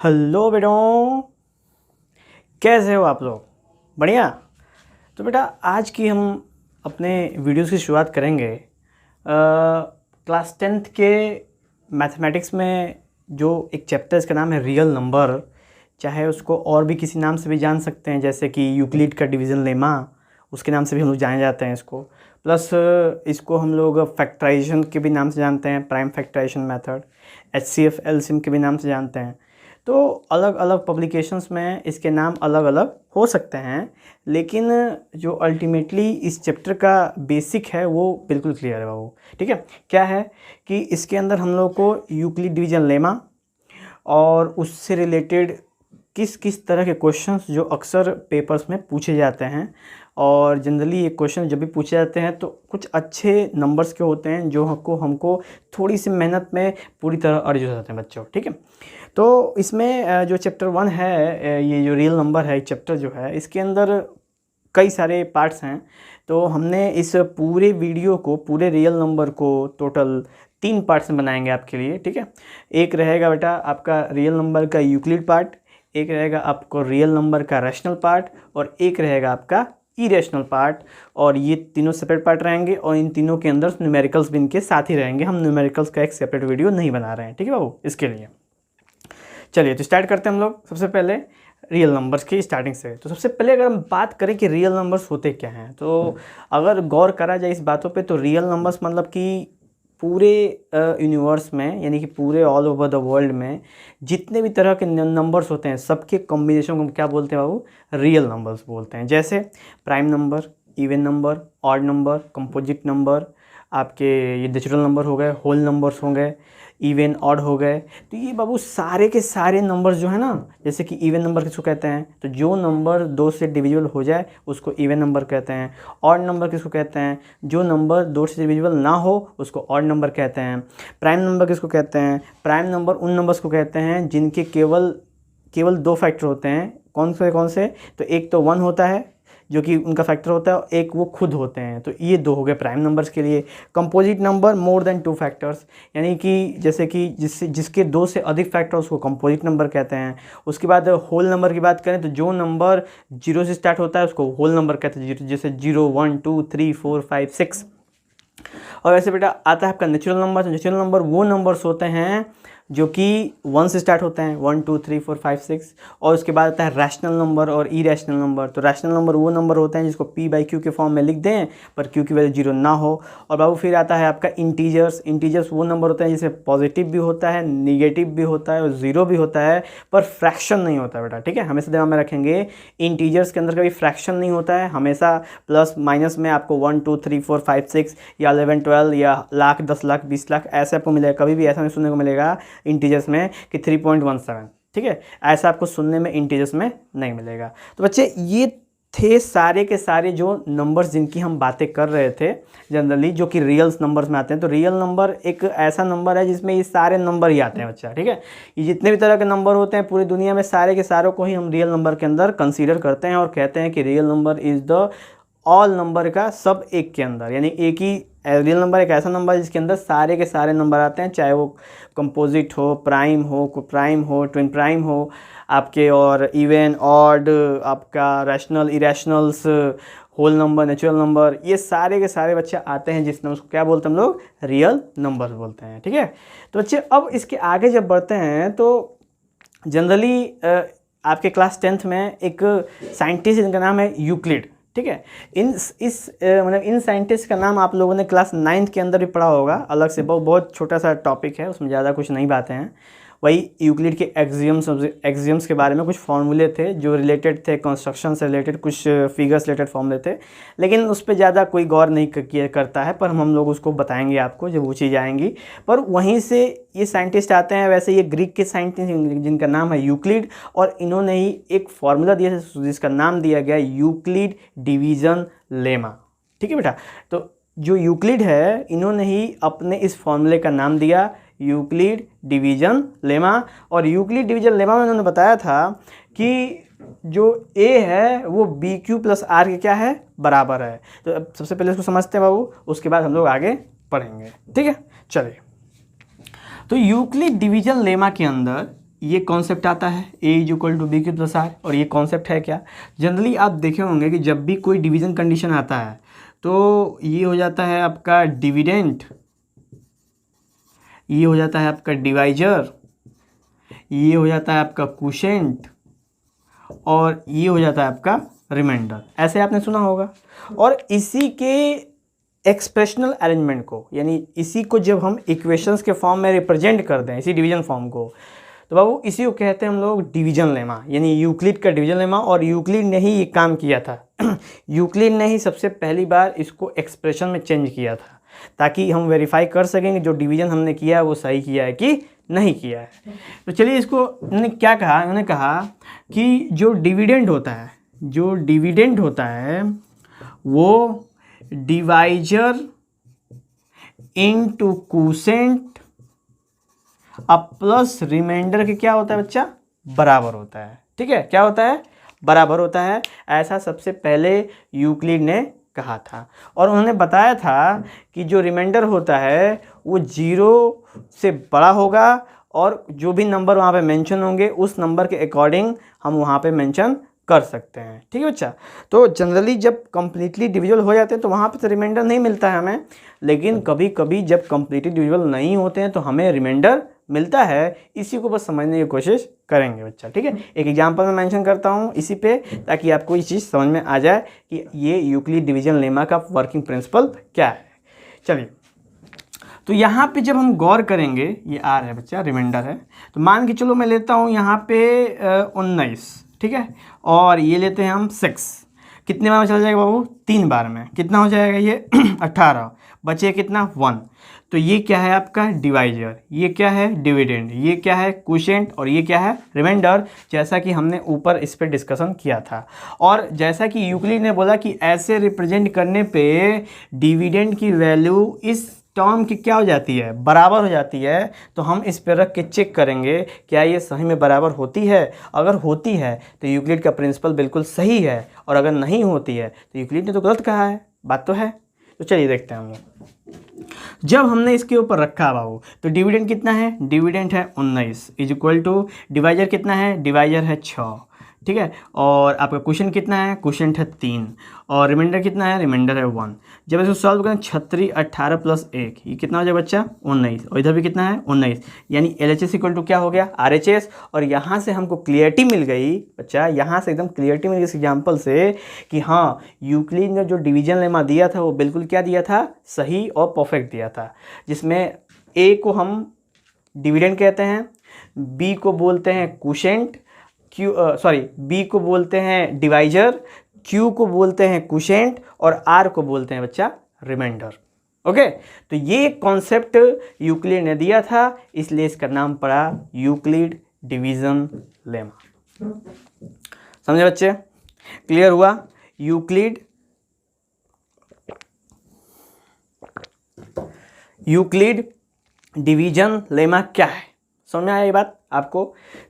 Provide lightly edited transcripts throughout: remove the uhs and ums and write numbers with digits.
Hello बेटों, कैसे हो आप लोग? बढ़िया। तो बेटा आज की हम अपने वीडियोस की शुरुआत करेंगे क्लास 10th के मैथमेटिक्स में जो एक चैप्टर इसका नाम है रियल नंबर। चाहे उसको और भी किसी नाम से भी जान सकते हैं, जैसे कि यूक्लिड का डिवीज़न लेमा, उसके नाम से भी हम लोग जाने जाते हैं इसको। प्लस इसको हम लोग फैक्टराइजेशन के भी नाम से जानते हैं, prime factorization method, HCF LCM के भी नाम से जानते हैं। तो अलग अलग पब्लिकेशंस में इसके नाम अलग अलग हो सकते हैं, लेकिन जो अल्टीमेटली इस चैप्टर का बेसिक है वो बिल्कुल क्लियर है बाबू। ठीक है, क्या है कि इसके अंदर हम लोग को यूक्लिड डिवीजन लेमा और उससे रिलेटेड किस किस तरह के क्वेश्चंस जो अक्सर पेपर्स में पूछे जाते हैं, और जनरली ये क्वेश्चन जब भी पूछे जाते हैं तो कुछ अच्छे नंबर्स के होते हैं जो हमको थोड़ी सी मेहनत में पूरी तरह अर्ज हो जाते हैं बच्चों। ठीक है, तो इसमें जो चैप्टर 1 है, ये जो रियल नंबर है चैप्टर जो है, इसके अंदर कई सारे पार्ट्स हैं। तो हमने इस पूरे वीडियो को, पूरे रियल नंबर को टोटल 3 पार्ट्स में बनाएंगे आपके लिए। ठीक है, एक रहेगा बेटा आपका रियल नंबर का यूक्लिड पार्ट, एक रहेगा आपको रियल नंबर का रैशनल पार्ट, और एक रहेगा आपका इरेशनल पार्ट। और ये तीनों सेपरेट पार्ट रहेंगे, और इन तीनों के अंदर न्यूमेरिकल्स भी इनके साथ ही रहेंगे। हम न्यूमेरिकल्स का एक सेपरेट वीडियो नहीं बना रहे हैं, ठीक है बाबू, इसके लिए। चलिए तो स्टार्ट करते हैं हम लोग सबसे पहले रियल नंबर्स की स्टार्टिंग से। तो सबसे पहले अगर हम बात करें कि रियल नंबर्स होते क्या हैं, तो अगर गौर करा जाए इस बातों पे, तो रियल नंबर्स मतलब कि पूरे यूनिवर्स में, यानी कि पूरे ऑल ओवर द वर्ल्ड में जितने भी तरह के नंबर्स होते हैं, सबके कॉम्बिनेशन को हम क्या बोलते हैं बाबू? रियल नंबर्स बोलते हैं। जैसे prime number, even number, odd number, composite number, आपके ये नेचुरल नंबर हो गए, होल नंबर्स हो गए, इवन ऑड हो गए। तो ये बाबू सारे के सारे नंबर्स जो है ना, जैसे कि इवन नंबर किसको कहते हैं? तो जो नंबर 2 से डिविजिबल हो जाए उसको इवन नंबर कहते हैं। ऑड नंबर किसको कहते हैं? जो नंबर 2 से डिविजिबल ना हो उसको ऑड नंबर कहते हैं। प्राइम नंबर किसको कहते हैं? प्राइम नंबर उन नंबर्स को कहते हैं जिनके केवल 2 फैक्टर होते हैं। कौन से? तो एक तो 1 होता है जो कि उनका फैक्टर होता है, और एक वो खुद होते हैं। तो ये 2 हो गए प्राइम नंबर्स के लिए। Composite number more than 2 factors, यानी कि जैसे कि जिसके 2 से अधिक फैक्टर उसको कंपोजिट नंबर कहते हैं। उसके बाद होल नंबर की बात करें तो जो नंबर 0 से स्टार्ट होता है उसको होल नंबर कहते हैं, जैसे 0, 1, 2, 3, 4, 5, 6। और वैसे बेटा आता है आपका नेचुरल नंबर। तो नेचुरल नंबर वो नंबर्स होते हैं जो कि 1 से स्टार्ट होते हैं, 1, 2, 3, 4, 5, 6। और उसके बाद आता है रैशनल नंबर और इरेशनल नंबर। तो रैशनल नंबर वो नंबर होते हैं जिसको p/q के फॉर्म में लिख दें पर q की वैल्यू 0 ना हो। और बाबू फिर आता है आपका इंटीजर्स। इंटीजर्स वो नंबर होते हैं जिसमें पॉजिटिव भी होता है, निगेटिव भी होता है और 0 भी होता है, पर फ्रैक्शन नहीं होता बेटा। ठीक है, हमेशा दिमाग में रखेंगे इंटीजर्स के अंदर कभी फ्रैक्शन नहीं होता है, हमेशा प्लस माइनस में आपको 1, 2, 3, 4, 5, 6 या 11, 12 या लाख, 10 लाख, 20 लाख ऐसे आपको मिलेगा। कभी भी ऐसा नहीं सुनने को मिलेगा इंटीजर्स में कि 3.17। ठीक है, ऐसा आपको सुनने में इंटीजर्स में नहीं मिलेगा। तो बच्चे ये थे सारे के सारे जो नंबर्स जिनकी हम बातें कर रहे थे जनरली, जो कि रियल नंबर्स में आते हैं। तो रियल नंबर एक ऐसा नंबर है जिसमें ये सारे नंबर ही आते हैं बच्चा। ठीक है, ये जितने भी तरह के नंबर होते हैं पूरी दुनिया में, सारे के सारों को ही हम रियल नंबर के अंदर कंसीडर करते हैं और कहते हैं कि real number is the all number का सब एक के अंदर, यानी एक ही रियल नंबर एक ऐसा नंबर है जिसके अंदर सारे के सारे नंबर आते हैं, चाहे वो कंपोजिट हो, प्राइम हो, ट्विन प्राइम हो आपके, और इवन, ऑड, आपका rational, irrationals, whole number, natural number, ये सारे के सारे बच्चे आते हैं जिस नंबर को क्या बोलते हैं हम लोग? रियल नंबर बोलते हैं। ठीक है, तो बच्चे अब इसके आगे जब बढ़ते हैं तो जनरली आपके क्लास 10th में एक साइंटिस्ट जिनका नाम है यूक्लिड। ठीक है, इन साइंटिस्ट का नाम आप लोगों ने क्लास 9th के अंदर भी पढ़ा होगा, अलग से बहुत छोटा सा टॉपिक है, उसमें ज़्यादा कुछ नहीं बातें हैं। वही यूक्लिड के एक्सियम्स के बारे में कुछ फॉर्मूले थे जो रिलेटेड थे कंस्ट्रक्शन से रिलेटेड, कुछ फिगर्स रिलेटेड फॉर्मूले थे, लेकिन उस पर ज़्यादा कोई गौर नहीं करता है, पर हम लोग उसको बताएंगे आपको जब पूछी जाएंगी। पर वहीं से ये साइंटिस्ट आते हैं। वैसे ये ग्रीक के साइंटिस्ट जिनका नाम है यूक्लिड, और इन्होंने ही एक फार्मूला दिया जिसका नाम दिया गया यूक्लिड डिवीज़न लेमा। ठीक है बेटा, तो जो यूक्लिड है इन्होंने ही अपने इस फॉर्मूले का नाम दिया यूक्लिड डिवीज़न लेमा। और यूक्लिड डिवीज़न लेमा में उन्होंने बताया था कि जो a है वो BQ + R के क्या है? बराबर है। तो अब सबसे पहले इसको समझते हैं बाबू, उसके बाद हम लोग आगे पढ़ेंगे। ठीक है, चलिए। तो यूक्लिड डिवीज़न लेमा के अंदर ये कॉन्सेप्ट आता है a is equal to b q plus r, और ये कॉन्सेप्ट है क्या, जनरली आप देखे होंगे कि जब भी कोई डिवीज़न कंडीशन आता है तो ये हो जाता है आपका डिविडेंड, ये हो जाता है आपका डिवाइजर, ये हो जाता है आपका क्वोशिएंट, और ये हो जाता है आपका रिमाइंडर। ऐसे आपने सुना होगा। और इसी के एक्सप्रेशनल अरेंजमेंट को, यानी इसी को जब हम इक्वेशंस के फॉर्म में रिप्रेजेंट कर दें, इसी डिवीजन फॉर्म को, तो बाबू इसी को कहते हैं हम लोग डिवीजन लेमा, यानी यूक्लिड का डिवीजन लेमा। और यूक्लिड ने ही ये काम किया था यूक्लिड ने ही सबसे पहली बार इसको एक्सप्रेशन में चेंज किया था, ताकि हम वेरीफाई कर सकेंगे जो डिवीजन हमने किया है वो सही किया है कि नहीं किया है। तो चलिए, इसको उन्होंने क्या कहा, उन्होंने कहा कि जो डिविडेंड होता है, जो डिविडेंड होता है वो डिवाइजर इनटू क्वोशिएंट अब प्लस रिमाइंडर के क्या होता है बच्चा, बराबर होता है। ठीक है, क्या होता है, बराबर होता है। ऐसा सबसे पहले यूक्लिड ने कहा था। और उन्होंने बताया था कि जो रिमाइंडर होता है वो 0 से बड़ा होगा, और जो भी नंबर वहाँ पे मेंशन होंगे उस नंबर के अकॉर्डिंग हम वहाँ पे मेंशन कर सकते हैं। ठीक है बच्चा। तो जनरली जब कम्प्लीटली डिविजिबल हो जाते हैं तो वहाँ पे तो रिमाइंडर नहीं मिलता है हमें, लेकिन कभी कभी जब कम्प्लीटली डिविजिबल नहीं होते हैं तो हमें रिमाइंडर मिलता है। इसी को बस समझने की कोशिश करेंगे बच्चा। ठीक है, एक एग्जांपल मैं मेंशन करता हूँ इसी पे, ताकि आपको ये चीज़ समझ में आ जाए कि ये यूक्लिड डिवीजन लेमा का वर्किंग प्रिंसिपल क्या है। चलिए, तो यहाँ पे जब हम गौर करेंगे, ये आर है बच्चा, रिमाइंडर है, तो मान के चलो मैं लेता हूँ यहाँ पे 19, ठीक है, और ये लेते हैं हम 6। कितने बार में चला जाएगा बाबू, 3 बार में। कितना हो जाएगा ये 18, बचे कितना 1। तो ये क्या है आपका डिवाइजर, ये क्या है डिविडेंड, ये क्या है क्वोशिएंट, और ये क्या है रिमाइंडर, जैसा कि हमने ऊपर इस पर डिस्कशन किया था। और जैसा कि यूक्लिड ने बोला कि ऐसे रिप्रेजेंट करने पे डिविडेंड की वैल्यू इस टर्म की क्या हो जाती है, बराबर हो जाती है। तो हम इस पर रख के चेक करेंगे क्या ये सही में बराबर होती है। अगर होती है तो यूक्लिड का प्रिंसिपल बिल्कुल सही है, और अगर नहीं होती है तो यूक्लिड ने तो गलत कहा है, बात तो है। तो चलिए देखते हैं हम लोग। जब हमने इसके ऊपर रखा बाबू, तो डिविडेंड कितना है, डिविडेंड है 19 इज इक्वल टू डिवाइजर कितना है, डिवाइजर है 6, ठीक है, और आपका क्वोशिएंट कितना है, क्वोशिएंट है 3, और रिमाइंडर कितना है, रिमाइंडर है 1। जब इसको सॉल्व करें 36 18 प्लस 1, ये कितना हो जाएगा बच्चा 19, और इधर भी कितना है 19, यानी LHS इक्वल टू क्या हो गया RHS। और यहाँ से हमको क्लियरिटी मिल गई बच्चा, यहाँ से एकदम क्लियरिटी मिल गई इस एग्जाम्पल से कि हाँ यूक्लिड ने जो डिवीजन लेमा दिया था वो बिल्कुल क्या दिया था, सही और परफेक्ट दिया था। जिसमें A को हम डिविडेंड कहते हैं, B को बोलते हैं क्वोशिएंट, B को बोलते हैं डिवाइजर, Q को बोलते हैं क्वोशिएंट, और R को बोलते हैं बच्चा रिमाइंडर। ओके, तो ये कॉन्सेप्ट यूक्लिड ने दिया था, इसलिए इसका नाम पड़ा यूक्लिड डिवीजन लेमा। समझे बच्चे, क्लियर हुआ। यूक्लिड डिवीजन लेमा क्या है, समझ में आया ये बात आपको।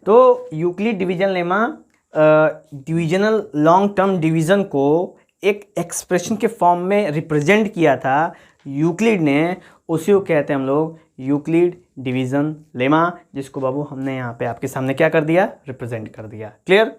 तो Euclid division lemma divisional long term division को एक एक्सप्रेशन के फॉर्म में रिप्रेजेंट किया था यूक्लिड ने, उसी को कहते हैं हम लोग यूक्लिड डिवीजन लेमा, जिसको बाबू हमने यहाँ पे आपके सामने क्या कर दिया, रिप्रेजेंट कर दिया। क्लियर।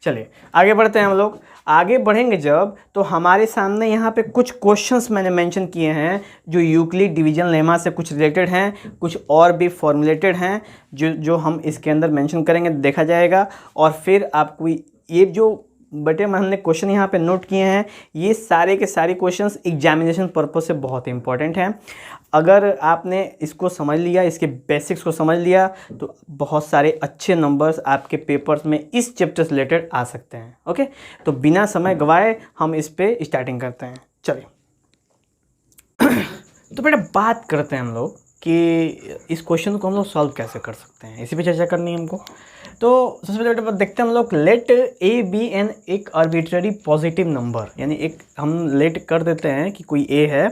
चलिए आगे बढ़ते हैं हम लोग। आगे बढ़ेंगे जब, तो हमारे सामने यहाँ पे कुछ क्वेश्चंस मैंने मेंशन किए हैं जो यूक्लिड डिवीजन लेमा से कुछ रिलेटेड हैं, कुछ और भी फॉर्मुलेटेड हैं जो हम इसके अंदर मेंशन करेंगे, देखा जाएगा। और फिर आपको ये जो बटे में हमने क्वेश्चन यहाँ पे नोट किए हैं, ये सारे के सारे क्वेश्चंस एग्जामिनेशन पर्पस से बहुत इंपॉर्टेंट हैं। अगर आपने इसको समझ लिया, इसके बेसिक्स को समझ लिया, तो बहुत सारे अच्छे नंबर्स आपके पेपर्स में इस चैप्टर से रिलेटेड आ सकते हैं। ओके, तो बिना समय गवाए हम इस पे स्टार्टिंग करते हैं। चलिए तो बेटा बात करते हैं हम लोग कि इस क्वेश्चन को हम लोग सॉल्व कैसे कर सकते हैं, इसी पे चर्चा करनी है हमको। तो सबसे पहले बेटा देखते हैं हम लोग, लेट ए बी एन एक आर्बिट्ररी पॉजिटिव नंबर, यानी एक हम लेट कर देते हैं कि कोई ए है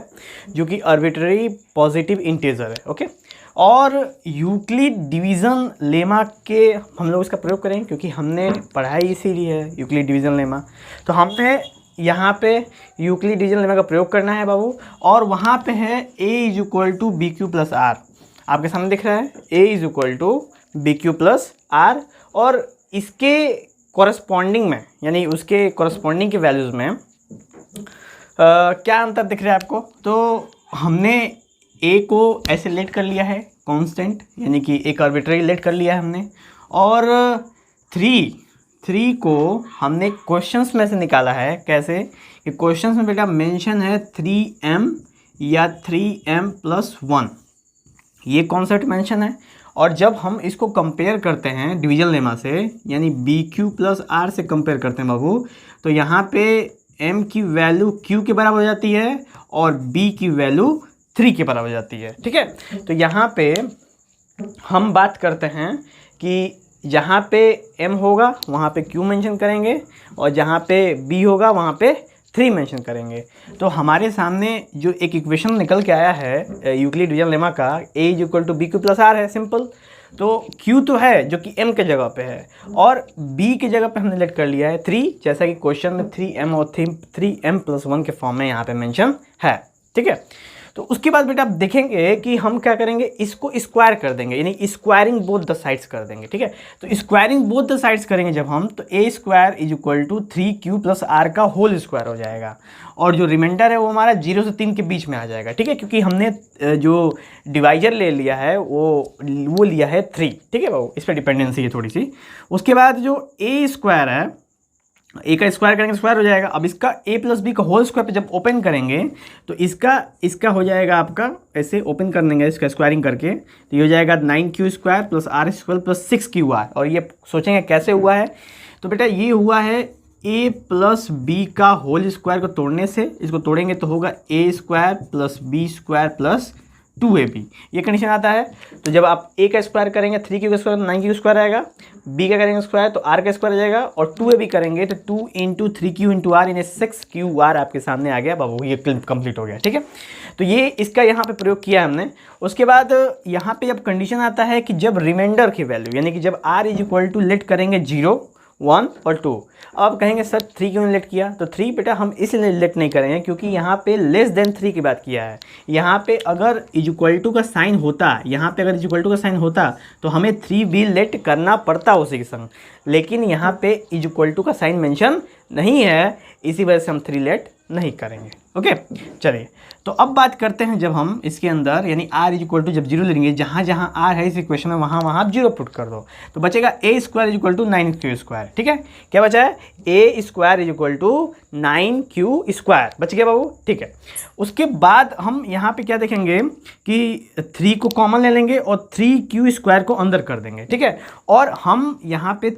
जो कि आर्बिट्ररी पॉजिटिव इंटीजर है। ओके, और यूक्लिड डिवीज़न लेमा के हम लोग इसका प्रयोग करेंगे, क्योंकि हमने पढ़ाई इसीलिए है यूक्लिड डिवीज़न लेमा। तो हमने यहाँ पे यूक्लिड डिवीजन लेमा का प्रयोग करना है बाबू, और वहाँ पे है a is equal to b q plus r, आपके सामने दिख रहा है a is equal to b q plus r, और इसके कॉरस्पॉन्डिंग में यानी उसके कॉरस्पॉन्डिंग के वैल्यूज़ में क्या अंतर दिख रहा है आपको? तो हमने ए को ऐसे लेट कर लिया है कांस्टेंट, यानी कि एक आर्बिट्रेरी लेट कर लिया है हमने, और थ्री को हमने क्वेश्चंस में से निकाला है। कैसे कि क्वेश्चंस में बेटा मेंशन है 3m या 3m+1, ये कॉन्सेप्ट मेंशन है। और जब हम इसको कंपेयर करते हैं डिवीजन लेमा से, यानी बी क्यू प्लस आर से कंपेयर करते हैं बाबू, तो यहाँ पे m की वैल्यू q के बराबर हो जाती है और b की वैल्यू 3 के बराबर हो जाती है। ठीक है, तो यहाँ पे हम बात करते हैं कि जहाँ पे m होगा वहाँ पे q मेंशन करेंगे, और जहाँ पे b होगा वहाँ पे 3 मेंशन करेंगे। तो हमारे सामने जो एक इक्वेशन निकल के आया है यूक्लिड डिवीजन लेमा का, a = bq + r है, सिंपल। तो q तो है जो कि m के जगह पे है, और b के जगह पे हमने लेट कर लिया है 3, जैसा कि क्वेश्चन में 3m और 3m+1 के फॉर्म में यहाँ पे मेंशन है। ठीक है, तो उसके बाद बेटा आप देखेंगे कि हम क्या करेंगे, इसको स्क्वायर कर देंगे, यानी स्क्वायरिंग बोथ द साइड्स कर देंगे। ठीक है, तो स्क्वायरिंग बोथ द साइड्स करेंगे जब हम, तो a² = 3q + r का होल स्क्वायर हो जाएगा, और जो रिमाइंडर है वो हमारा 0 से 3 के बीच में आ जाएगा। ठीक है, क्योंकि हमने जो डिवाइजर ले लिया है वो लिया है 3। ठीक है बाबू, इस पर डिपेंडेंसी है थोड़ी सी। उसके बाद जो a² है, ए का स्क्वायर करेंगे स्क्वायर हो जाएगा। अब इसका a + b का होल स्क्वायर पे जब ओपन करेंगे तो इसका हो जाएगा आपका, ऐसे ओपन कर देंगे इसका स्क्वायरिंग करके, तो ये हो जाएगा 9q² + r² + 6qr। और ये सोचेंगे कैसे हुआ है, तो बेटा ये हुआ है a + b का होल स्क्वायर को तोड़ने से। इसको तोड़ेंगे तो होगा a² + b² + 2ab, ये कंडीशन आता है। तो जब आप a का स्क्वायर करेंगे 3q का स्क्वायर 9q² आएगा, b का करेंगे स्क्वायर तो r का स्क्वायर आ जाएगा, और 2ab करेंगे तो 2 × 3q × r यानी 6qr आपके सामने आ गया बाबू, ये कंप्लीट हो गया। ठीक है, तो ये इसका यहाँ पे प्रयोग किया हमने। उसके बाद यहाँ पे जब कंडीशन आता है कि जब रिमाइंडर की वैल्यू, यानी कि जब r = लेट करेंगे 0, 1 और 2। अब कहेंगे सर 3 क्यों लेट किया, तो 3 बेटा हम इसलिए लेट नहीं करेंगे क्योंकि यहाँ पे <3 की बात किया है। यहाँ पे अगर = का साइन होता, यहाँ पे अगर = का साइन होता तो हमें 3 भी लेट करना पड़ता उसी के संग, लेकिन यहाँ पे = का साइन मेंशन नहीं है, इसी वजह से हम 3 लेट नहीं करेंगे। ओके, चलिए तो अब बात करते हैं जब हम इसके अंदर, यानी r = जब 0 लेंगे, जहाँ जहाँ r है इस इक्वेशन में वहाँ वहाँ आप 0 पुट कर दो, तो बचेगा a² = 9q²। ठीक है, क्या बचा है, a² = 9q² बच गया बाबू। ठीक है, उसके बाद हम यहाँ पे क्या देखेंगे कि 3 को कॉमन ले लेंगे और 3q² को अंदर कर देंगे। ठीक है, और हम यहाँ पे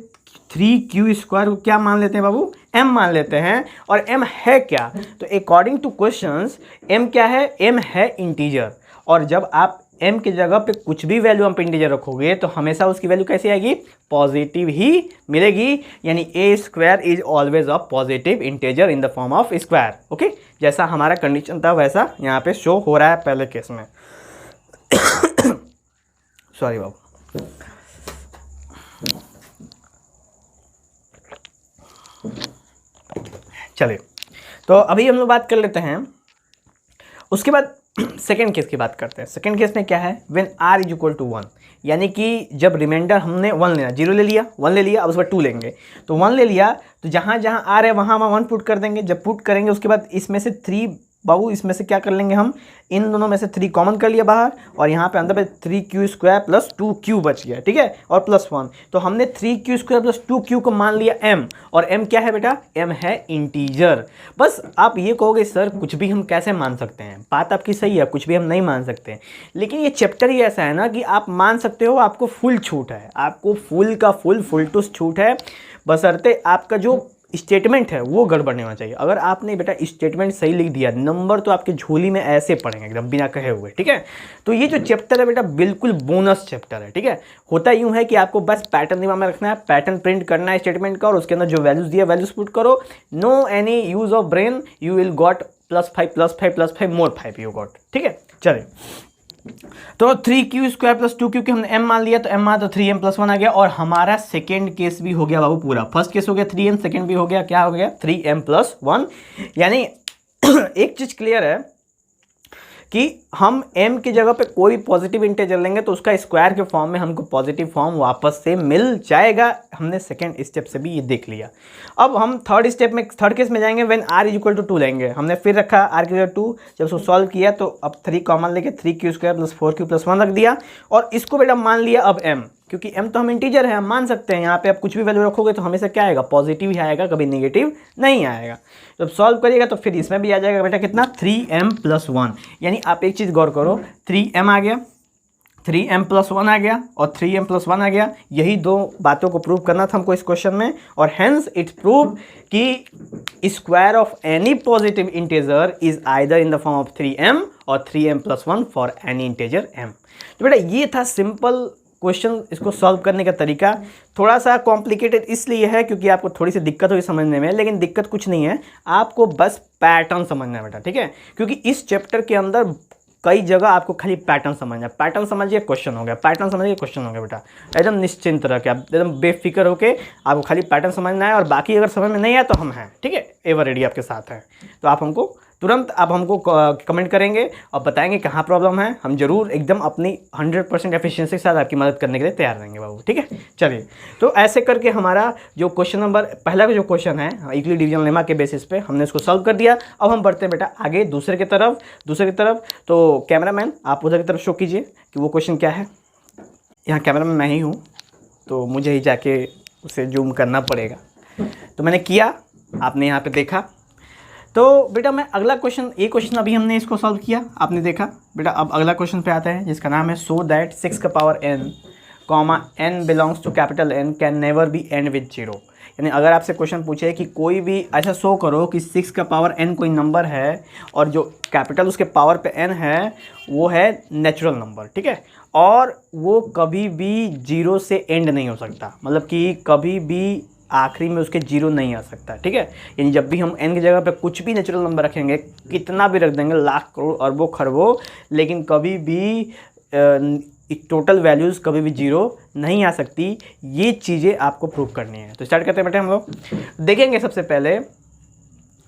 3q² को क्या मान लेते हैं बाबू, m मान लेते हैं। और m है क्या, तो अकॉर्डिंग टू क्वेश्चंस m क्या है, m है इंटीजर। और जब आप m के जगह पे कुछ भी वैल्यू हम पे इंटीजर रखोगे तो हमेशा उसकी वैल्यू कैसी आएगी, पॉजिटिव ही मिलेगी, यानी a² is always a positive integer in the form of square. Okay, जैसा हमारा कंडीशन था वैसा यहाँ पे शो हो रहा है पहले केस में। सॉरी बाबू। चलिए, तो अभी हम लोग बात कर लेते हैं, उसके बाद सेकेंड केस की बात करते हैं। सेकेंड केस में क्या है, व्हेन r = 1, यानी कि जब रिमाइंडर हमने 1 लेना, 0 ले लिया, 1 ले लिया, अब उस पर 2 लेंगे, तो 1 ले लिया तो जहाँ जहाँ r है वहाँ वहाँ 1 पुट कर देंगे। जब पुट करेंगे उसके बाद इसमें से 3 बाबू, इसमें से क्या कर लेंगे हम, इन दोनों में से 3 कॉमन कर लिया बाहर, और यहाँ पे अंदर पे 3q² + 2q बच गया। ठीक है, और +1, तो हमने 3q² + 2q को मान लिया m, और m क्या है बेटा, m है इंटीजर। बस आप ये कहोगे सर कुछ भी हम कैसे मान सकते हैं, बात आपकी सही है, कुछ भी हम नहीं मान सकते, लेकिन ये चैप्टर ही ऐसा है ना कि आप मान सकते हो, आपको फुल छूट है, आपको फुल का फुल टूस छूट है, बशर्ते आपका जो स्टेटमेंट है वो गड़बड़ नहीं होना चाहिए। अगर आपने बेटा स्टेटमेंट सही लिख दिया, नंबर तो आपके झोली में ऐसे पड़ेंगे एकदम बिना कहे हुए। ठीक है, तो ये जो चैप्टर है बेटा बिल्कुल बोनस चैप्टर है। ठीक है, होता यूँ है कि आपको बस पैटर्न दिमाग में रखना है, पैटर्न प्रिंट करना है स्टेटमेंट का, और उसके अंदर जो वैल्यूज दिया वैल्यूज पुट करो, no any use of brain, you will got +5 +5 +5 more 5 you got. ठीक है, चलिए, तो 3q² + 2q के हमने m मान लिया, तो m मान तो 3m+1 आ गया, और हमारा सेकेंड केस भी हो गया बाबू पूरा। फर्स्ट केस हो गया 3m, सेकेंड भी हो गया, क्या हो गया 3m+1। यानी एक चीज क्लियर है कि हम m की जगह पे कोई पॉजिटिव इंटीजर लेंगे तो उसका स्क्वायर के फॉर्म में हमको पॉजिटिव फॉर्म वापस से मिल जाएगा। हमने सेकेंड स्टेप से भी ये देख लिया। अब हम थर्ड केस में जाएंगे when r is equal to 2 लेंगे। हमने फिर रखा r की जगह 2, जब उसको सॉल्व किया तो अब 3 कॉमन लेके 3q² + 4q + 1 रख दिया और इसको बेटा मान लिया अब m, क्योंकि m तो हम इंटीजर है, हम मान सकते हैं। यहाँ पे आप कुछ भी वैल्यू रखोगे तो हमेशा क्या आएगा, पॉजिटिव ही आएगा, कभी नेगेटिव नहीं आएगा। जब सॉल्व करिएगा तो फिर इसमें भी आ जाएगा बेटा कितना, 3m + 1। यानी आप एक चीज़ गौर करो, 3m आ गया, 3m + 1 आ गया और 3m + 1 आ गया। यही दो बातों को प्रूव करना था हमको इस क्वेश्चन में, और हेंस इट प्रूव कि square of any positive integer is either in the form of 3m और 3m + 1 for any integer m। तो बेटा ये था सिंपल क्वेश्चन, इसको सॉल्व करने का तरीका। थोड़ा सा कॉम्प्लिकेटेड इसलिए है क्योंकि आपको थोड़ी सी दिक्कत हुई समझने में, लेकिन दिक्कत कुछ नहीं है, आपको बस पैटर्न समझना है बेटा, ठीक है। क्योंकि इस चैप्टर के अंदर कई जगह आपको खाली पैटर्न समझना है। पैटर्न समझिए क्वेश्चन हो गया, पैटर्न समझिए क्वेश्चन हो गया बेटा। एकदम निश्चिंत रह के, आप एकदम बेफिक्र होके आपको खाली पैटर्न समझना है, और बाकी अगर समझ में नहीं आया तो हम हैं, ठीक है, एवर रेडी आपके साथ हैं। तो आप हमको तुरंत कमेंट करेंगे और बताएंगे कहाँ प्रॉब्लम है। हम जरूर एकदम अपनी 100% एफिशिएंसी के साथ आपकी मदद करने के लिए तैयार रहेंगे बाबू, ठीक है। चलिए, तो ऐसे करके हमारा जो क्वेश्चन नंबर पहला का जो क्वेश्चन है यूक्लिड डिवीजन लेमा के बेसिस पे हमने इसको सॉल्व कर दिया। अब हम बढ़ते हैं बेटा आगे दूसरे की तरफ। तो कैमरामैन आप उधर की तरफ शो कीजिए कि वो क्वेश्चन क्या है। यहाँ कैमरामैन मैं ही हूँ तो मुझे ही जाके उसे जूम करना पड़ेगा। तो मैंने किया, आपने यहाँ पे देखा। तो बेटा मैं अगला क्वेश्चन, ये क्वेश्चन अभी हमने इसको सॉल्व किया, आपने देखा बेटा। अब अगला क्वेश्चन पे आता है जिसका नाम है सो दैट 6 का power n, n belongs to capital N can never be end with 0। यानी अगर आपसे क्वेश्चन पूछे कि कोई भी ऐसा शो करो कि 6 का पावर n कोई नंबर है और जो कैपिटल उसके पावर पे n है वो है नेचुरल नंबर, ठीक है, और वो कभी भी 0 से एंड नहीं हो सकता, मतलब कि कभी भी आखिरी में उसके 0 नहीं आ सकता, ठीक है। यानी जब भी हम n की जगह पे कुछ भी नेचुरल नंबर रखेंगे, कितना भी रख देंगे, लाख करोड़ अरबों खरबों, लेकिन कभी भी टोटल वैल्यूज़ कभी भी 0 नहीं आ सकती। ये चीज़ें आपको प्रूव करनी है। तो स्टार्ट करते हैं बेटे। हम लोग देखेंगे सबसे पहले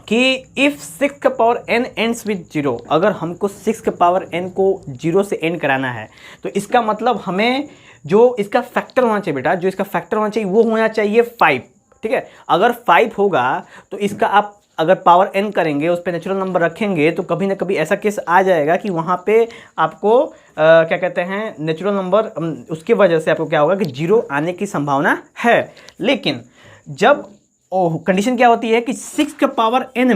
कि इफ़ 6 का पावर n एंड्स विद 0, अगर हमको 6 का पावर n को 0 से एंड कराना है तो इसका मतलब हमें जो इसका फैक्टर होना चाहिए बेटा, जो इसका फैक्टर होना चाहिए वो होना चाहिए 5, ठीक है। अगर 5 होगा तो इसका आप अगर पावर n करेंगे, उस पर नेचुरल नंबर रखेंगे, तो कभी ना कभी ऐसा केस आ जाएगा कि वहाँ पे आपको क्या कहते हैं, नेचुरल नंबर, उसकी वजह से आपको क्या होगा कि 0 आने की संभावना है। लेकिन जब कंडीशन क्या होती है कि 6 का पावर n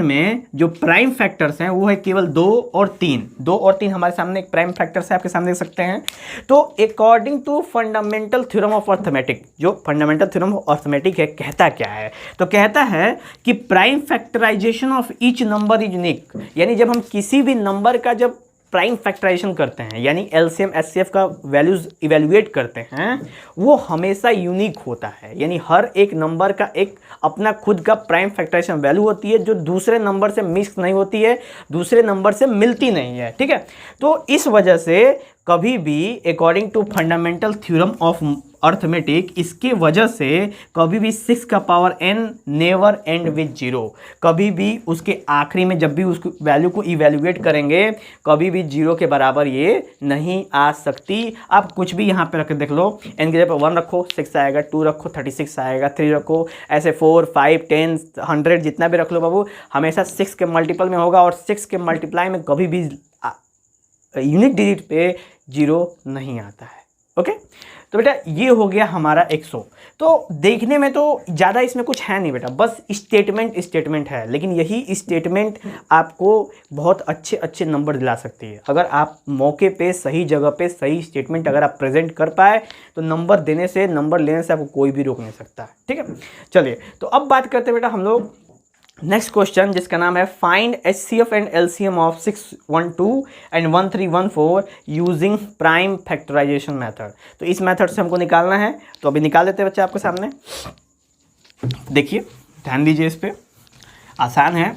में जो प्राइम फैक्टर्स हैं वो है केवल 2 और 3 हमारे सामने एक प्राइम फैक्टर्स है, आपके सामने देख सकते हैं। तो according to fundamental theorem of arithmetic, जो फंडामेंटल थ्योरम ऑफ अर्थमेटिक है, कहता क्या है, तो कहता है कि prime factorization of each number is unique. यानी जब हम किसी भी नंबर का जब प्राइम फैक्टराइजेशन करते हैं, यानी एलसीएम एचसीएफ का वैल्यूज इवेल्युएट करते हैं, वो हमेशा यूनिक होता है। यानी हर एक नंबर का एक अपना खुद का प्राइम फैक्टराइजेशन वैल्यू होती है, जो दूसरे नंबर से मिक्स नहीं होती है, दूसरे नंबर से मिलती नहीं है, ठीक है। तो इस वजह से कभी भी according to fundamental theorem of arithmetic, इसके वजह से कभी भी 6 का power n never end with 0, कभी भी उसके आखिरी में जब भी उसको वैल्यू को इवेल्युएट करेंगे कभी भी 0 के बराबर ये नहीं आ सकती। आप कुछ भी यहाँ पे रख के देख लो, n की जगह 1 रखो 6 आएगा, 2 रखो 36 आएगा, 3 रखो ऐसे 4, 5, 10, 100 जितना भी रख लो बाबू, हमेशा 6 के मल्टीपल में होगा, और 6 के मल्टीप्लाई में कभी भी यूनिक डिजिट पे 0 नहीं आता है। ओके, तो बेटा ये हो गया हमारा 100। तो देखने में तो ज़्यादा इसमें कुछ है नहीं बेटा, बस स्टेटमेंट है, लेकिन यही स्टेटमेंट आपको बहुत अच्छे नंबर दिला सकती है। अगर आप मौके पे सही जगह पे सही स्टेटमेंट अगर आप प्रेजेंट कर पाए तो नंबर लेने से आपको कोई भी रोक नहीं सकता, ठीक है। चलिए, तो अब बात करते हैं बेटा हम लोग नेक्स्ट क्वेश्चन, जिसका नाम है find HCF and LCM of 612 and 1314 using prime factorization method. तो इस मेथड से हमको निकालना है, तो अभी निकाल देते हैं बच्चे आपके सामने। देखिए, ध्यान दीजिए, इस पे आसान है।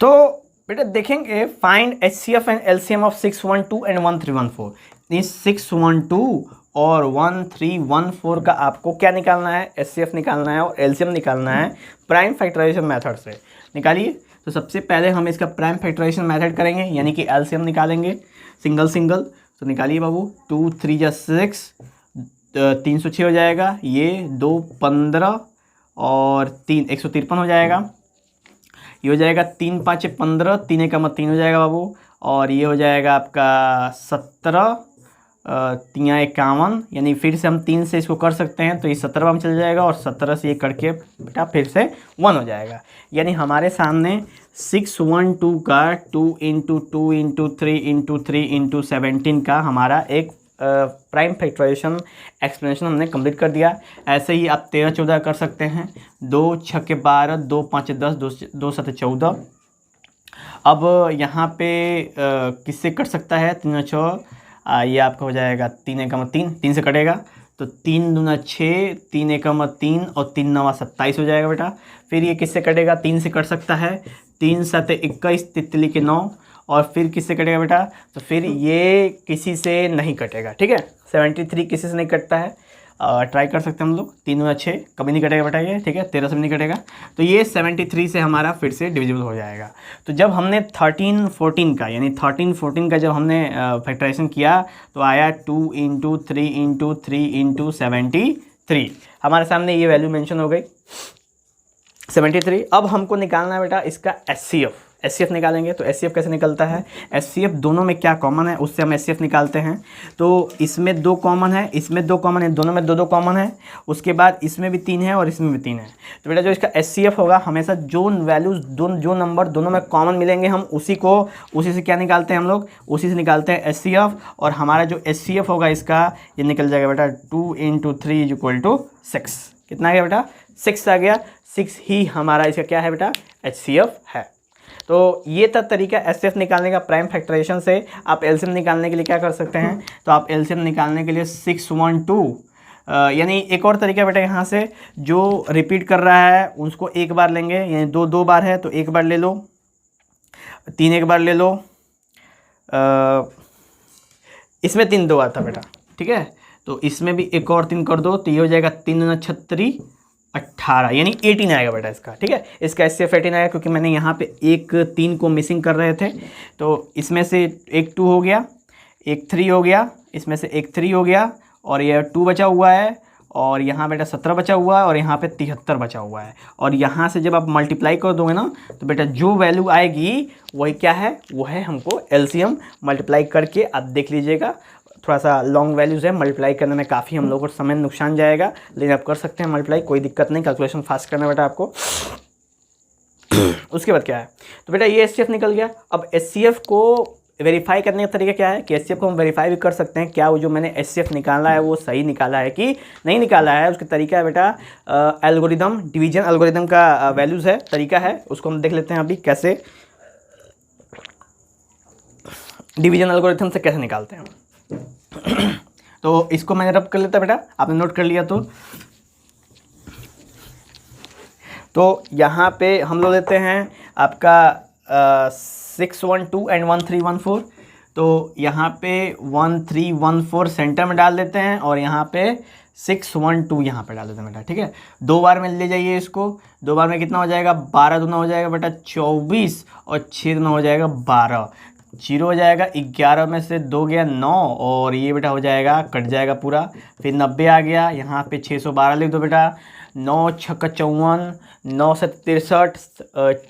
तो बेटा देखेंगे find HCF and LCM of 612 and 1314। इस 612 और 1314 का आपको क्या निकालना है, HCF निकालना है और LCM निकालना है प्राइम फैक्टराइजेशन मेथड से। निकालिए। तो सबसे पहले हम इसका प्राइम फैक्टराइजेशन मेथड करेंगे, यानी कि एलसीएम निकालेंगे सिंगल सिंगल। तो निकालिए बाबू, 2 3 जा 6, 306 हो जाएगा, ये 2 15 और 3 153 हो जाएगा। ये हो जाएगा 3 5 15, 3 1 3 हो जाएगा बाबू, और ये हो जाएगा आपका 17 3 51, यानी फिर से हम 3 से इसको कर सकते हैं तो ये 17वां में चल जाएगा, और 17 से ये करके बेटा फिर से 1 हो जाएगा। यानी हमारे सामने 612 का 2 × 2 × 3 × 3 × 17 का हमारा एक प्राइम फैक्टराइजेशन एक्सप्लेनेशन हमने कंप्लीट कर दिया। ऐसे ही आप 13 14 कर सकते हैं, 2 6 12, 2 5 10, 2 7 14। अब यहाँ पे किससे कट सकता है, 3 6, ये आपका हो जाएगा 3 1 3, 3 से कटेगा तो 3 दूना 6, 3 1 3 और 3 9 27 हो जाएगा बेटा। फिर ये किससे कटेगा, 3 से कट सकता है, 3 7 21, तितली के 9, और फिर किससे कटेगा बेटा, तो फिर ये किसी से नहीं कटेगा, ठीक है। 73 किसी से नहीं कटता है, ट्राई कर सकते हैं हम लोग, 3 दूना 6 कभी नहीं कटेगा बेटा ये, ठीक है। 13 से भी नहीं कटेगा, तो ये 73 से हमारा फिर से डिविजिबल हो जाएगा। तो जब हमने 13 14 का, यानी 13 14 का जब हमने फैक्टराइजेशन किया तो आया 2 × 3 × 3 × 73, हमारे सामने ये वैल्यू मेंशन हो गई 73। अब हमको निकालना है बेटा इसका एचसीएफ निकालेंगे। तो एचसीएफ कैसे निकलता है, एचसीएफ दोनों में क्या कॉमन है उससे हम एचसीएफ निकालते हैं। तो इसमें 2 कॉमन है, इसमें 2 कॉमन है, दोनों में 2 कॉमन है, उसके बाद इसमें भी 3 है और इसमें भी 3 है। तो बेटा जो इसका एचसीएफ होगा, हमेशा जो वैल्यूज जो नंबर दोनों में कॉमन मिलेंगे हम उसी से क्या निकालते हैं हम लोग, उसी से निकालते हैं एचसीएफ। और हमारा जो एचसीएफ होगा इसका ये निकल जाएगा बेटा 2 × 3 = 6। कितना आ गया बेटा, 6 आ गया। 6 ही हमारा इसका क्या है बेटा, एचसीएफ है। तो ये था तरीका एचसीएफ निकालने का प्राइम फैक्टराइजेशन से। आप एलसीएम निकालने के लिए क्या कर सकते हैं, तो आप एलसीएम निकालने के लिए 612, यानी एक और तरीका बेटा, यहाँ से जो रिपीट कर रहा है उसको एक बार लेंगे, यानी 2 बार है तो एक बार ले लो, 3 एक बार ले लो, इसमें 3 2 बार था बेटा, ठीक है। तो इसमें भी एक और 3 कर दो, तो ये हो जाएगा 3 36 18, यानी 18 आएगा बेटा इसका, ठीक है। इसका एचसीएफ 18 आएगा, क्योंकि मैंने यहाँ पे एक 3 को मिसिंग कर रहे थे, तो इसमें से एक 2 हो गया, एक 3 हो गया, इसमें से एक 3 हो गया, और ये 2 बचा हुआ है, और यहाँ बेटा 17 बचा हुआ है, और यहाँ पे 73 बचा हुआ है। और यहाँ से जब आप मल्टीप्लाई कर दोगे ना, तो बेटा जो वैल्यू आएगी वही क्या है, वो है हमको एलसीएम मल्टीप्लाई करके, आप देख लीजिएगा। थोड़ा सा लॉन्ग वैल्यूज़ है, मल्टीप्लाई करने में काफ़ी हम लोगों को समय नुकसान जाएगा, लेकिन आप कर सकते हैं मल्टीप्लाई, कोई दिक्कत नहीं, कैलकुलेशन फास्ट करना बेटा आपको। उसके बाद क्या है, तो बेटा ये एचसीएफ निकल गया। अब एचसीएफ को वेरीफाई करने का तरीका क्या है, कि एचसीएफ को हम वेरीफाई भी कर सकते हैं, क्या वो जो मैंने एचसीएफ निकाला है वो सही निकाला है कि नहीं निकाला है। उसका तरीका है बेटा एल्गोरिदम, डिवीजन एल्गोरिदम का वैल्यूज़ है, तरीका है, उसको हम देख लेते हैं अभी कैसे डिवीजन एल्गोरिथम से कैसे निकालते हैं। तो इसको मैंने रब कर लेता बेटा, आपने नोट कर लिया। तो यहाँ पे हम लोग लेते हैं आपका 612 एंड 1314। तो यहाँ पे 1314 सेंटर में डाल देते हैं, और यहाँ पे 612 यहाँ पे डाल देते हैं बेटा, ठीक है। 2 बार में ले जाइए इसको, 2 बार में कितना हो जाएगा, 12 दूना हो जाएगा बेटा 24, और 6 दूना हो जाएगा 12, 0 हो जाएगा, 11 में से 2 गया 9, और ये बेटा हो जाएगा कट जाएगा पूरा। फिर 90 आ गया, यहाँ पे 612 लिख दो बेटा, 9 6 54, 9 से 63,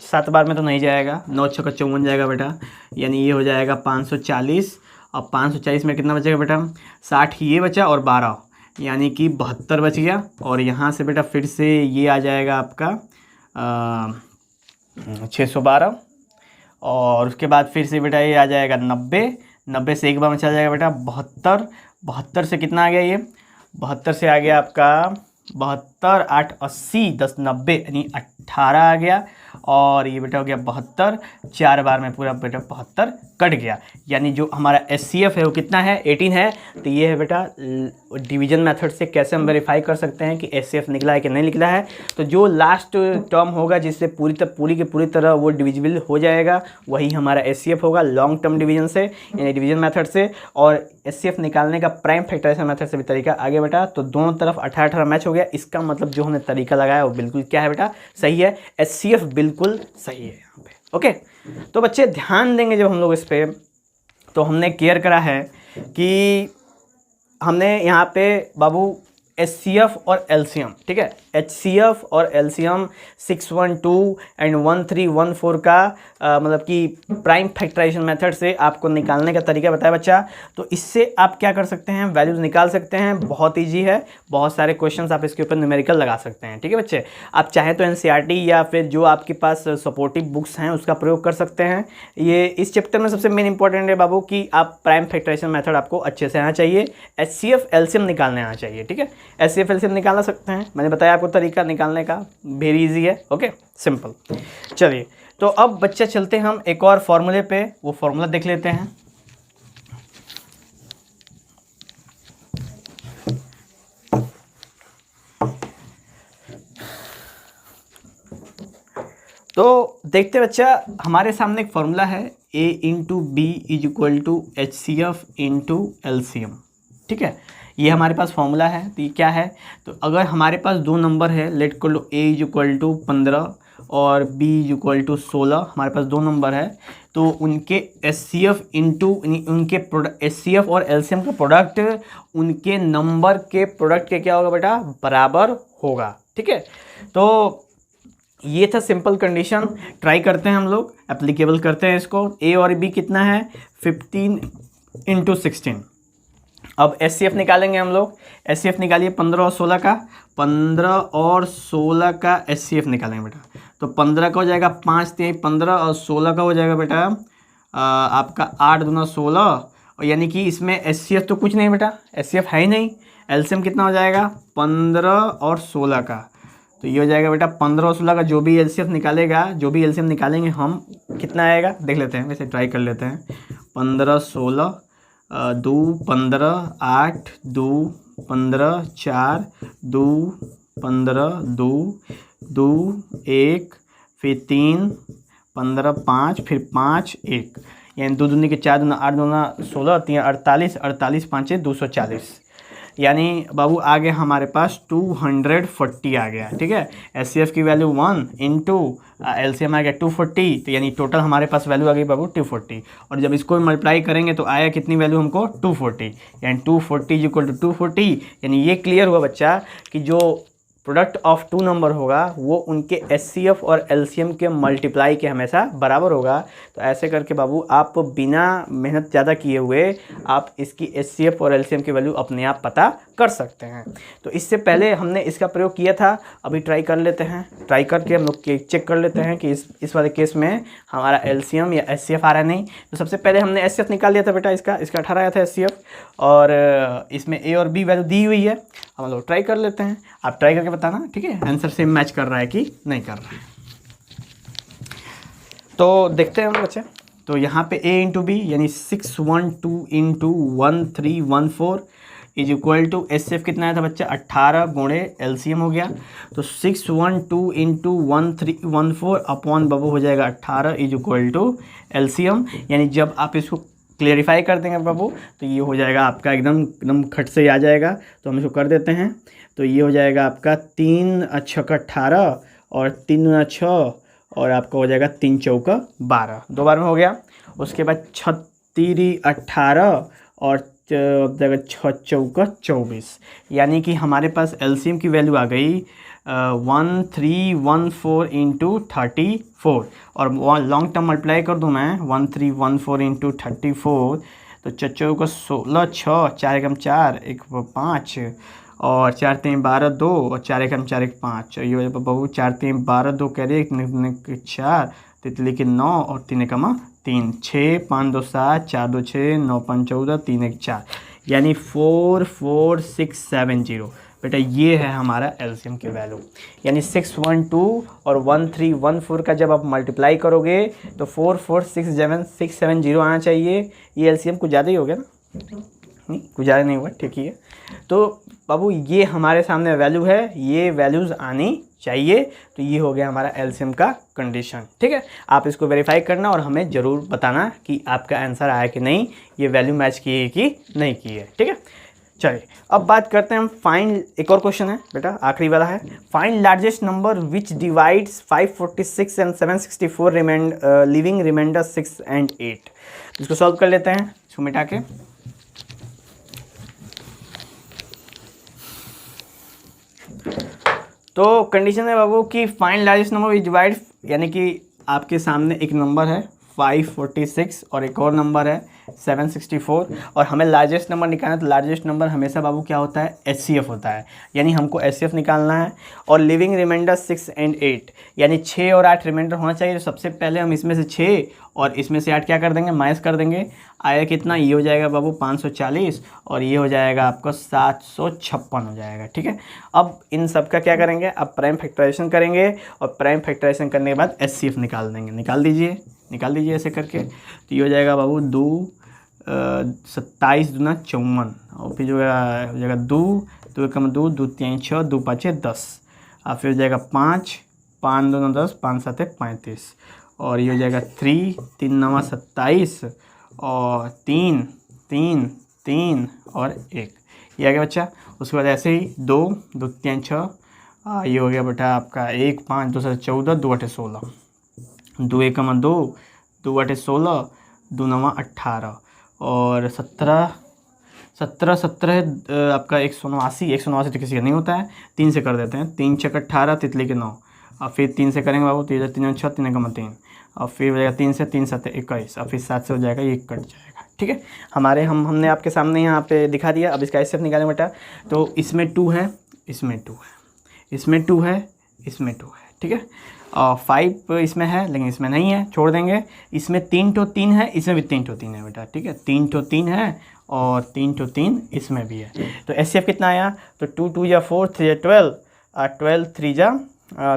7 बार में तो नहीं जाएगा, 9 6 54 जाएगा बेटा, यानी ये हो जाएगा 540। अब 540 में कितना बचेगा बेटा, 60 ये बचा और 12, यानी कि 72 बच गया। और यहाँ से बेटा फिर से ये आ जाएगा आपका 612, और उसके बाद फिर से बेटा ये आ जाएगा 90, 90 से एक बार में चला जाएगा बेटा 72, 72 से कितना आ गया, ये 72 से आ गया आपका 72, 8 80, 10 90, यानी 18 आ गया, और ये बेटा हो गया 72, 4 बार में पूरा बेटा 72 कट गया। यानी जो हमारा एचसीएफ है वो कितना है, 18 है। तो ये है बेटा डिवीजन मेथड से कैसे हम वेरीफाई कर सकते हैं कि एचसीएफ निकला है कि नहीं निकला है। तो जो लास्ट टर्म होगा जिससे पूरी की पूरी तरह वो डिविजिबल हो जाएगा, वही हमारा एचसीएफ होगा लॉन्ग टर्म डिवीजन से, यानी डिवीजन मेथड से। और एचसीएफ निकालने का प्राइम फैक्टराइजेशन मेथड से भी तरीका आगे बेटा। तो दोनों तरफ 18 मैच हो गया। इसका मतलब जो हमने तरीका लगाया वो बिल्कुल क्या है बेटा, सही है। HCF बिल्कुल सही है यहाँ पे। ओके, तो बच्चे ध्यान देंगे जब हम लोग इस पर, तो हमने केयर करा है कि हमने यहाँ पे बाबू HCF और LCM, ठीक है, HCF और LCM 612 एंड 1314 का मतलब कि प्राइम फैक्टराइजेशन मेथड से आपको निकालने का तरीका बताया बच्चा। तो इससे आप क्या कर सकते हैं, वैल्यूज निकाल सकते हैं, बहुत ईजी है, बहुत सारे क्वेश्चंस आप इसके ऊपर न्यूमेरिकल लगा सकते हैं। ठीक है बच्चे, आप चाहें तो NCERT या फिर जो आपके पास सपोर्टिव बुक्स हैं उसका प्रयोग कर सकते हैं। ये इस चैप्टर में सबसे मेन इंपॉर्टेंट है बाबू कि आप प्राइम फैक्टराइजेशन मेथड आपको अच्छे से आना चाहिए, HCF LCM निकालने आना चाहिए। ठीक है, HCF LCM निकाल सकते हैं, मैंने बताया आपको तरीका निकालने का, वेरी इजी है। Okay, simple. चलिए, तो अब बच्चे चलते हैं हम एक और फॉर्मूले पे, वो फॉर्मूला देख लेते हैं। तो देखते बच्चा, हमारे सामने एक फॉर्मूला है A into b is equal to HCF into LCM। ठीक है, ये हमारे पास फॉर्मूला है। तो ये क्या है, तो अगर हमारे पास दो नंबर है, लेट कर लो A इज इक्वल टू 15 और B इज इक्वल टू 16, हमारे पास दो नंबर है, तो उनके HCF इंटू उनके प्रोडक्ट, HCF और LCM का प्रोडक्ट उनके नंबर के प्रोडक्ट के क्या होगा बेटा, बराबर होगा। ठीक है, तो ये था सिंपल कंडीशन। ट्राई करते हैं हम लोग, एप्लीकेबल करते हैं इसको। A और B कितना है, 15 इंटू 16। अब HCF निकालेंगे हम लोग। HCF निकालिए 15 और 16 का, 15 और 16 का HCF निकालेंगे बेटा। तो 15 का हो जाएगा 5 3 15 और 16 का हो जाएगा बेटा आपका 8 दूना 16, और यानी कि इसमें HCF तो कुछ नहीं बेटा, HCF है ही नहीं। LCM कितना हो जाएगा, 15 और 16 का, तो ये हो जाएगा बेटा 15 और 16 का जो भी LCF निकालेगा, जो भी LCM निकालेंगे हम, कितना आएगा देख लेते हैं, वैसे ट्राई कर लेते हैं। 15 16 2 15 8 2 15 4 2 15 2 2 1 फिर 3 15 5 फिर 5 1, यानी 2 दूनी के 4 दूना 8 दूना 16 3 48 48 5 240, यानी बाबू आ गया हमारे पास 240 आ गया। ठीक है, HCF की वैल्यू 1 इंटू LCM आ गया 240, तो यानी टोटल हमारे पास वैल्यू आ गई बाबू 240, और जब इसको मल्टीप्लाई करेंगे तो आया कितनी वैल्यू हमको, 240, यानी 240 इक्वल टू 240। यानी ये क्लियर हुआ बच्चा कि जो प्रोडक्ट ऑफ टू नंबर होगा वो उनके HCF और LCM के मल्टीप्लाई के हमेशा बराबर होगा। तो ऐसे करके बाबू आप बिना मेहनत ज़्यादा किए हुए आप इसकी HCF और LCM की वैल्यू अपने आप पता कर सकते हैं। तो इससे पहले हमने इसका प्रयोग किया था, अभी ट्राई कर लेते हैं। ट्राई करके हम लोग चेक कर लेते हैं कि इस वाले केस में हमारा LCM या HCF आ रहा है नहीं। तो सबसे पहले हमने HCF निकाल लिया था बेटा, इसका 18 आया था HCF, और इसमें A और B वैल्यू दी हुई है। हम लोग ट्राई कर लेते हैं, आप ट्राई करके बताना, ठीक है, आंसर से मैच कर रहा है कि नहीं कर रहा है। तो देखते हैं हम बच्चे, तो यहाँ पे A इंटू बी यानी 612 into 1314 is equal to HCF कितना आया था बच्चा, 18 गुणे LCM हो गया। तो 612 इंटू 1314 अपॉन बाबू हो जाएगा 18 इज इक्वल टू LCM, यानी जब आप इसको क्लियरिफाई कर देंगे बाबू तो ये हो जाएगा आपका एकदम खट से आ जाएगा। तो हम इसको कर देते हैं, तो ये हो जाएगा आपका 3 अच्छ का 18 और 3 दूना 6 और आपका हो जाएगा 3 चौका 12, दो बार में हो गया। उसके बाद 36 18 और 6 चौका 24, यानी कि हमारे पास LCM की वैल्यू आ गई 1314 इंटू 34, और लॉन्ग टर्म मल्टीप्लाई कर दूँ मैं 1314 इंटू 34, तो चच्चों को 16 6 4 एकम 4 1 5 और 4 3 12 2 और 4 एकम 4 1 5, ये बहू 4 3 12 2 कैरे 4 तितली के 9 और 3 एकम 3 6 5 2 7 4 2 6 9 5 14 3 1 4, यानी 44670 बेटा, ये है हमारा LCM की वैल्यू। यानी 612 और 1314 का जब आप मल्टीप्लाई करोगे तो 44670 आना चाहिए। ये LCM कुछ ज़्यादा ही हो गया ना, नहीं कुछ ज़्यादा नहीं हुआ, ठीक ही है। तो बाबू ये हमारे सामने वैल्यू है, ये वैल्यूज़ आनी चाहिए। तो ये हो गया हमारा LCM का कंडीशन। ठीक है, आप इसको वेरीफाई करना और हमें ज़रूर बताना कि आपका आंसर आया कि नहीं, ये वैल्यू मैच की है कि नहीं की है। ठीक है, चलिए अब बात करते हैं हम फाइंड, एक और क्वेश्चन है बेटा, आखिरी वाला है। Find largest number which divides 546 and 764 leaving remainder 6 and 8। इसको सॉल्व कर लेते हैं इसको मिटा के। तो कंडीशन है बाबू कि फाइंड लार्जेस्ट नंबर विच डिवाइड, यानी कि आपके सामने एक नंबर है 546 और एक और नंबर है 764 और हमें लार्जेस्ट नंबर निकालना है। तो लार्जेस्ट नंबर हमेशा बाबू क्या होता है, HCF होता है, यानी हमको HCF निकालना है। और लिविंग रिमाइंडर 6 एंड 8, यानी 6 और 8 रिमाइंडर होना चाहिए। तो सबसे पहले हम इसमें से 6 और इसमें से 8 क्या कर देंगे, माइनस कर देंगे। आया कितना, ये हो जाएगा बाबू 540 और ये हो जाएगा आपको 756 हो जाएगा। ठीक है, अब इन सब का क्या करेंगे, अब प्राइम फैक्टराइजेशन करेंगे और प्राइम फैक्टराइजेशन करने के बाद HCF निकाल देंगे। निकाल दीजिए ऐसे करके। तो ये हो जाएगा बाबू 2 27 दूना 54 और फिर जो हो जाएगा 2 कम 2 2 3 6 2 5 10 और फिर हो जाएगा 5 5 2 10 5 7 35 और ये हो जाएगा 3 3 9 27 और 3 3 3 और 1, ये आ गया बच्चा। उसके बाद ऐसे ही 2 2 3 6 ये हो गया बेटा आपका 1 5 2 7 14 2 8 16 2 1 2 2 8 16 2 9 18 और 17 आपका 189 तो किसी का नहीं होता है, 3 से कर देते हैं। 3 6 18 तितली के 9 और फिर 3 से करेंगे बाबू 3 3 6 3 3 और फिर हो जाएगा 3 से 3 7 21 और फिर 7 से हो जाएगा, ये कट जाएगा। ठीक है, हमने आपके सामने यहाँ पे दिखा दिया। अब इसका HCF निकालें बेटा। तो इसमें 2 है, इसमें 2 है, इसमें 2 है, इसमें 2 है। ठीक है, और 5 इसमें है लेकिन इसमें नहीं है, छोड़ देंगे। इसमें 3 तो 3 है, इसमें भी 3 तो 3 है बेटा। ठीक है, 3 तो 3 है और 3 तो 3 इसमें भी है। तो HCF कितना आया, तो 2 2 या 4 3 या 12 12 3 जा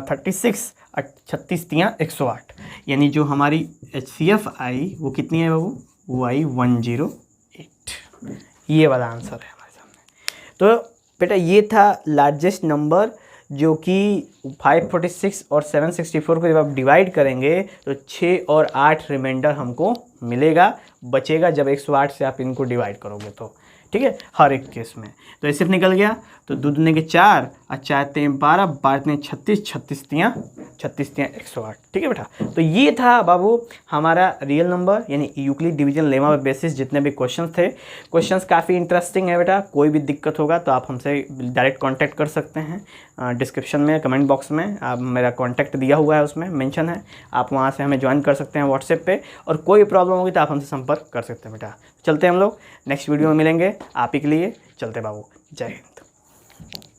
36 36 3 108, यानी जो हमारी HCF आई वो कितनी है बाबू, वो आई 108। ये वाला आंसर है हमारे सामने। तो बेटा ये था लार्जेस्ट नंबर, जो कि 546 और 764 को जब आप डिवाइड करेंगे तो 6 और 8 रिमाइंडर हमको मिलेगा, बचेगा जब 108 से आप इनको डिवाइड करोगे तो। ठीक है, हर एक केस में। तो ऐसे निकल गया। तो 2 दूने के 4 और 4 3 12 12 3 36 36 3 108। ठीक है बेटा, तो ये था बाबू हमारा रियल नंबर यानी यूक्लिड डिवीजन लेमा बेसिस जितने भी क्वेश्चंस थे। क्वेश्चंस काफ़ी इंटरेस्टिंग है बेटा। कोई भी दिक्कत होगा तो आप हमसे डायरेक्ट कांटेक्ट कर सकते हैं। डिस्क्रिप्शन में कमेंट बॉक्स में आप मेरा कांटेक्ट दिया हुआ है, उसमें मेंशन है, आप वहाँ से हमें ज्वाइन कर सकते हैं व्हाट्सएप पे। और कोई प्रॉब्लम होगी तो आप हमसे संपर्क कर सकते हैं बेटा। चलते हैं हम लोग नेक्स्ट वीडियो में मिलेंगे। आप ही के लिए चलते बाबू, जय हिंद।